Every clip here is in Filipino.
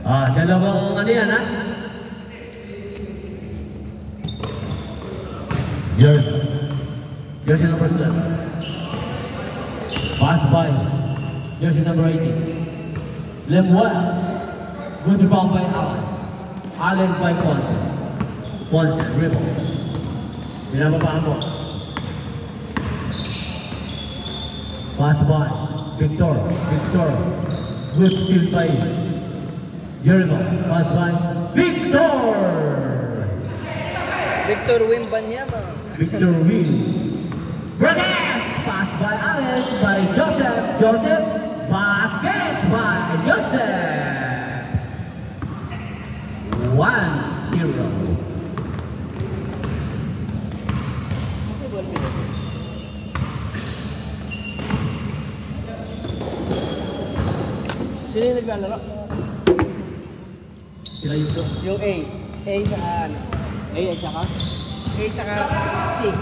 Dalawang ano yan, ha? Jersey number 7. Pass by jersey number 18. Lemuel. Good rebound by Allen. Allen by Ponce. Ponce, dribble. Binababaan mo. Pass by Victor. Good steal by Jericho. Pass by Victor. Victor Wembanyama. Victor Win. Brothers. Pass by Allen by Joseph. Basket by Joseph. 1-0. Sino yung naglalaro? Sila yung to? Yung A. A saka ano? A at saka? A saka C.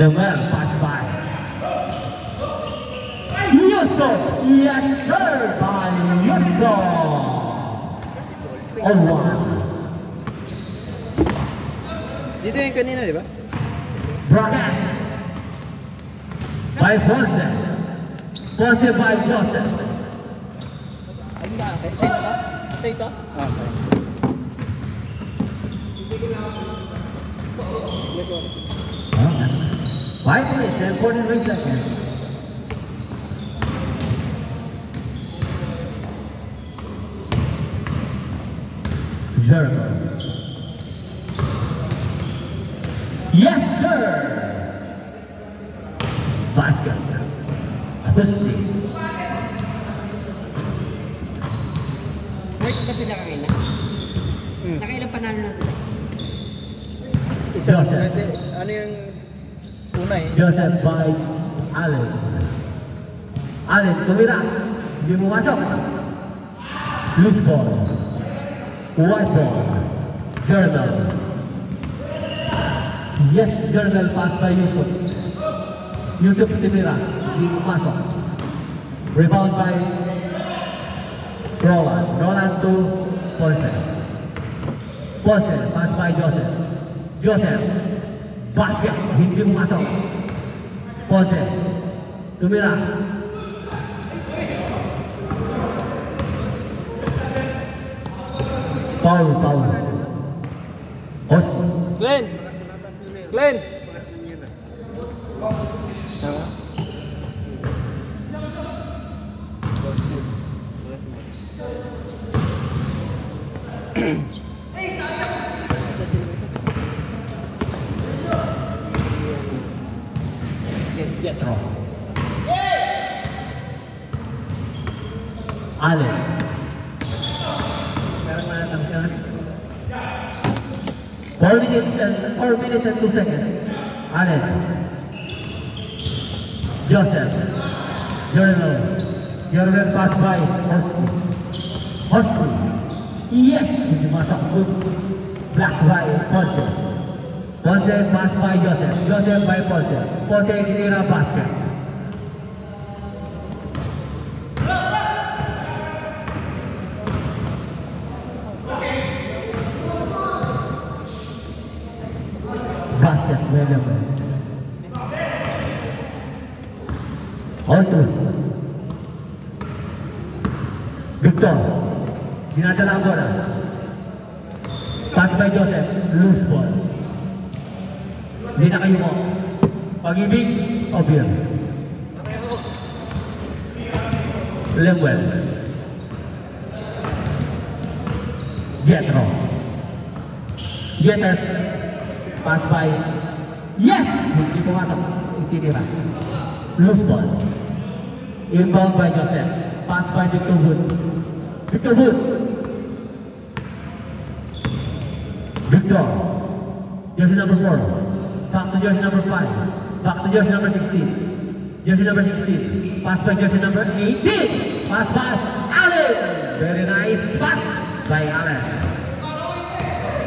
Lemuel, pass by Yusuf. Yes sir, by Yusuf. On 1. Dito yung kanina, di ba? Bragas by Ponce. Ponce by Joseph. Ano ba? Sa ito? Sorry. 5 minutes and 43 seconds. Jericho. Yes, sir! Basket. Agusti. Wait, ba sila kanina? Nakailang panalo na sila? Isa. Kasi ano yung una eh? Joseph by Allen. Allen, tumira. Hindi mo masok. Loose ball. White ball. Journal. Yes, Journal pass by Yusuf. Yusuf tumira. Hindi mo masok. Rebound by Roland. Roland to Ponce. Ponce, pass by Joseph. Joseph. Basket, hindi mo masok. Ponce. Tumira. Foul. Glenn! Allen. 4 minutes and 2 seconds. Allen. Joseph. Jordan pass by Hosky. Yes! Hindi masok. Good. Black by Ponce. Ponce pass by Joseph. Joseph by Ponce. Ponce tinira basket. Basket, William. Alter. Victor. Dinadala ang bola. Pass by Joseph. Loose ball. Hindi na kayo mo. Pag-ibig o beer? Lemuel. Jetro. Jetes. Pass by. Yes! Hindi pumasok. Itinira. Loose ball. Inbound by Joseph. Pass by Victor Wood. Victor. Jersey number 4. Back to jersey number 5. Back to jersey number 16. Jersey number 16. Pass by jersey number 18. Pass by Allen. Very nice pass by Allen.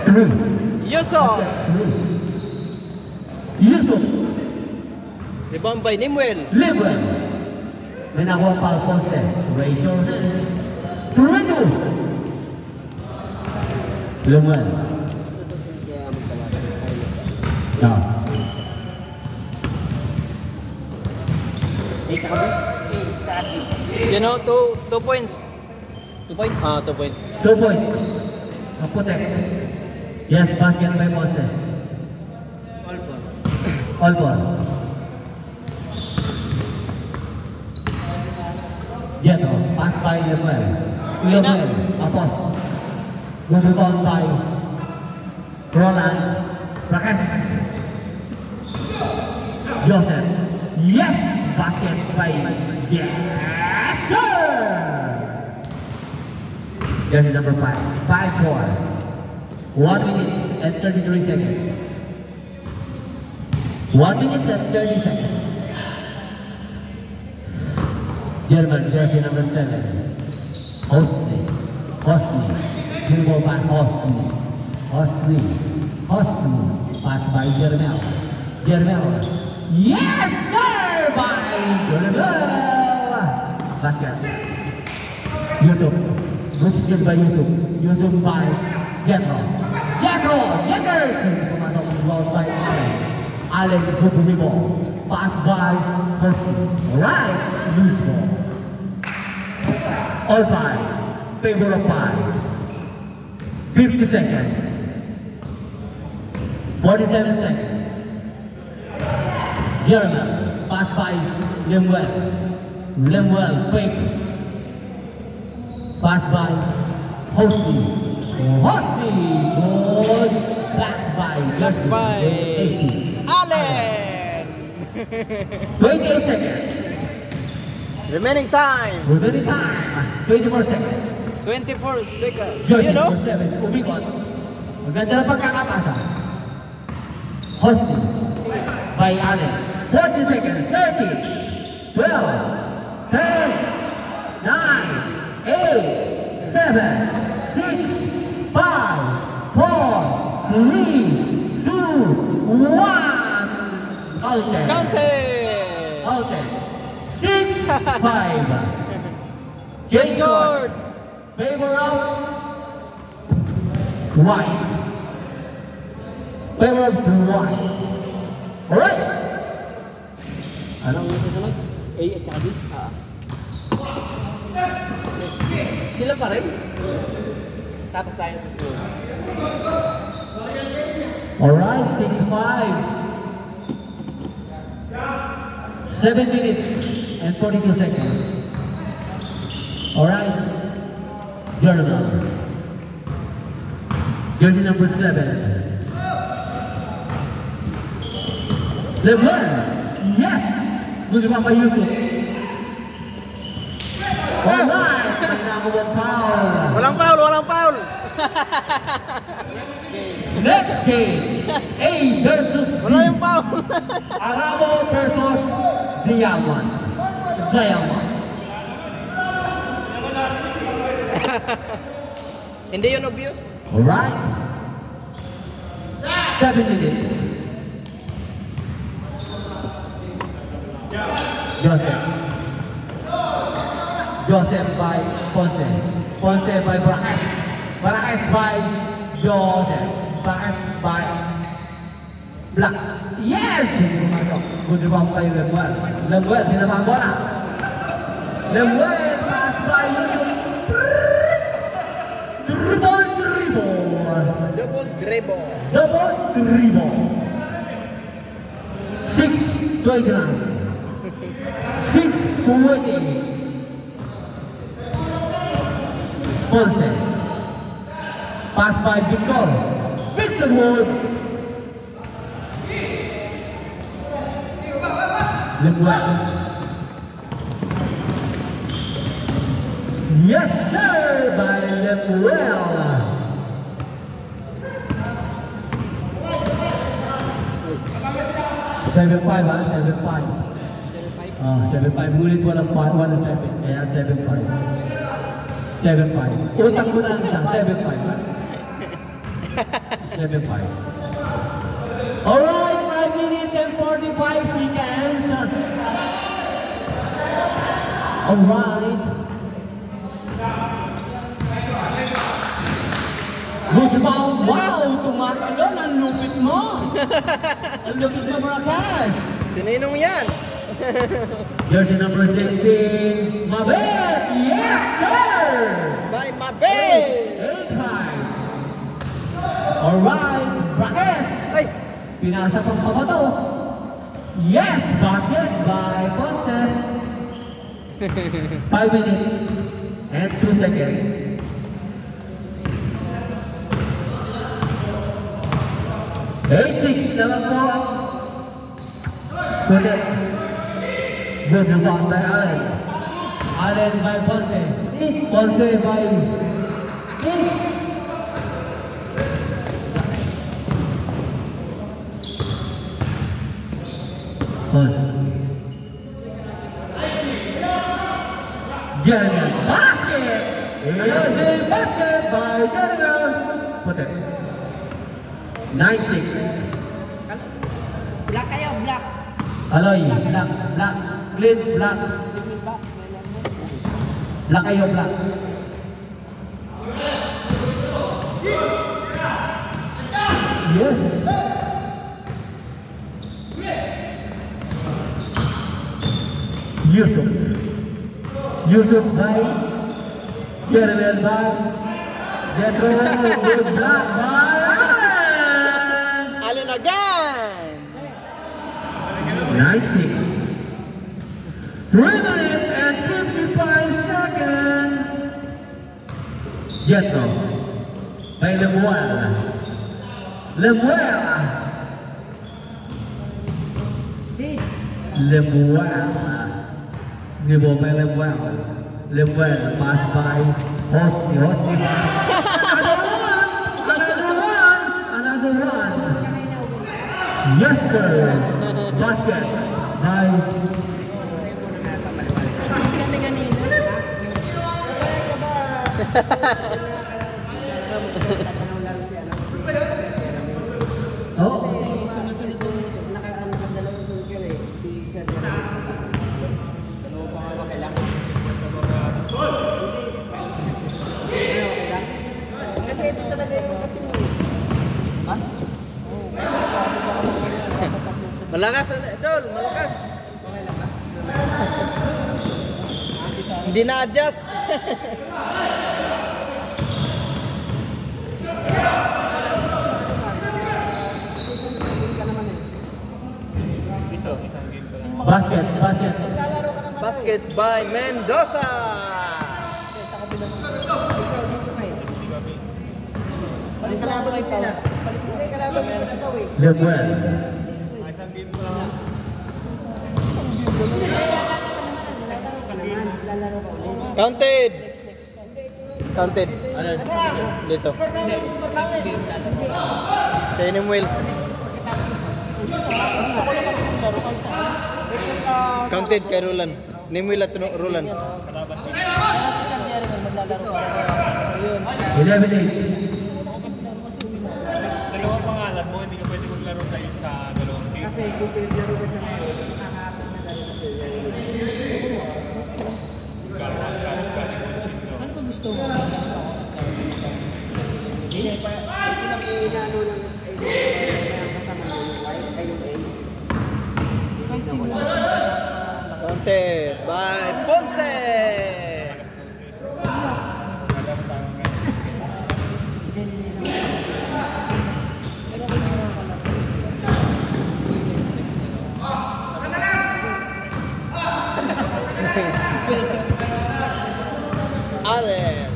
3. Yusuf. Rebound by Nimwell. Libre. May nakuha pa poste. Raise your hand. 3-2. Limuel. No. You know, 2 points. 2 points? 2 points. 2 points. Protect. Yes, basket by poste. All ball. Jeto, pass by Limuel. Limuel, apos. Good rebound by Roland. Prakas. Joseph. Yes! Basket by yes, sir! Jersey number 5. 5-4. 1 minute and 33 seconds. 1 minute and 30 seconds. German, jersey number 7. Hostley. Two ball by Hostley. Pass by Jermel. Yes, sir! By Jermel. Basket. Yusuf. Good steal by Yusuf. Yusuf by Jetro. Jetters! Pumasok ang ball by Allen. Good rebound. Pass by Hostley. Right. Loose ball. All 5. Favor of 5. 50 seconds. 47 seconds. Jeremy, pass by Lemuel, quick. Pass by Hosty, good. Back by 80. Allen! 28 seconds. Remaining time. 24 seconds. 24 seconds. George, You know? 7, umikot. Maganda na pagkakapasa. Hosty by Allen. 40 seconds. 30, 12, 10, 9, 8, 7, 6, 5, 4, 3, 2, 1. Okay. 6-5. Just scored. Favor of white. Favor of white. Alright. Anong susunod? A at saka B? Sila pa rin? Tapos tayo. Alright, 6-5. 7 minutes and 42 seconds. Alright. Journal. Jersey number 7. Lemuel. Yes! Good one by Yusuf. Alright! Walang foul. Next game. A versus B. Wala yung foul. Arabo versus Diamond. Hindi yun obvious. Alright. 7 minutes. Joseph by Ponce. Ponce by Brakas. Brakas by Joseph. Brakas by Black. Yes! Good rebound by Lemuel. Lemuel, dinabang bola. Lemuel, pass by Yusuf. Double dribble. 6-29. 6-20. Ponce. Pass by Victor. Victor Wood. Lemuel. Yes, sir, by Lemuel. 7-5 ha, 7-5. 7-5. Ngunit walang 1-7. Kaya 7-5. 7-5. Utang mo na isa, 7-5. 7-5. Alright, 5 minutes and 45 seconds. Alright. Good rebound. Wow! Tumatalon. Ang lupit mo. Ang lupit mo, Maracas. Sininong yan? Jersey number 16, Mabel! Yes, sir! By Mabel! 8-5. Alright, Maracas. Ay! Pinasa pang pabato. Yes, basket by Ponce. 5 minutes and 2 seconds. Eight-6 naman po. Good rebound by Allen. Allen by Ponce. Ponce by Ponce. Jeremy basket. Is a basket by Jeremy. Put it. 9-6. Black kayo, black. Aloy, black. Clean, black. Black kayo, black. Yes. Yusuf by Jeremy by Jetro with black by Allen again! 9-6. 3 minutes and 55 seconds. Jetro by Lemuel. Dribble by Lemuel. Pass by Hosty. Another one. Yes, sir. Basket by Malakas, Dol, malakas. Hindi na-adjust. Basket by Mendoza. Lemuel. Counted. Dito. Sa Inimwell. Counted kay Roland. Nimwell at Roland. 11-8. Dalawang pangalan mo, hindi ka pwede maglaro sa isa, dalawang team. Kasi kung pinaglaro ka sa ngayon, nakahapit na dali sa Ano ba gusto mo? Hindi pa inaano ng kasama Counted by Ponce. Allen.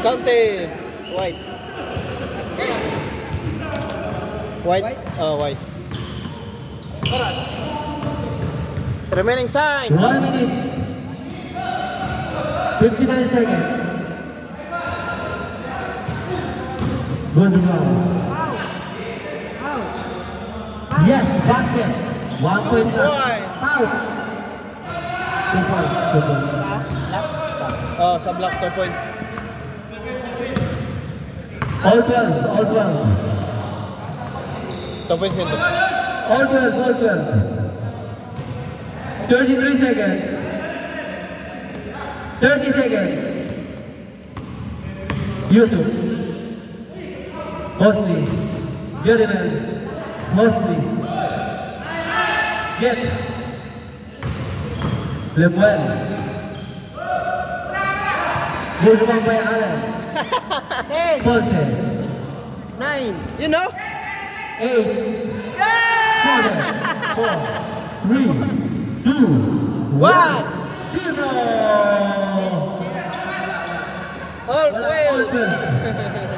Counted. White. White. Remaining time. 1 minute. 59 seconds. Good rebound. Yes, basket. 1 point. Foul. 2 points. 2 points. Oh, sa block 2 points. All 12, all 12. Tapos yun. All 12, all 12. 33 seconds. 30 seconds. Yusuf. Mosley. Jeremy. Mosley. Get. Lemuel. Good one by Allen. 10, Pulse. 9, You know? 8, 7, 4, 3, 2, 1, 0. All All 12. 12.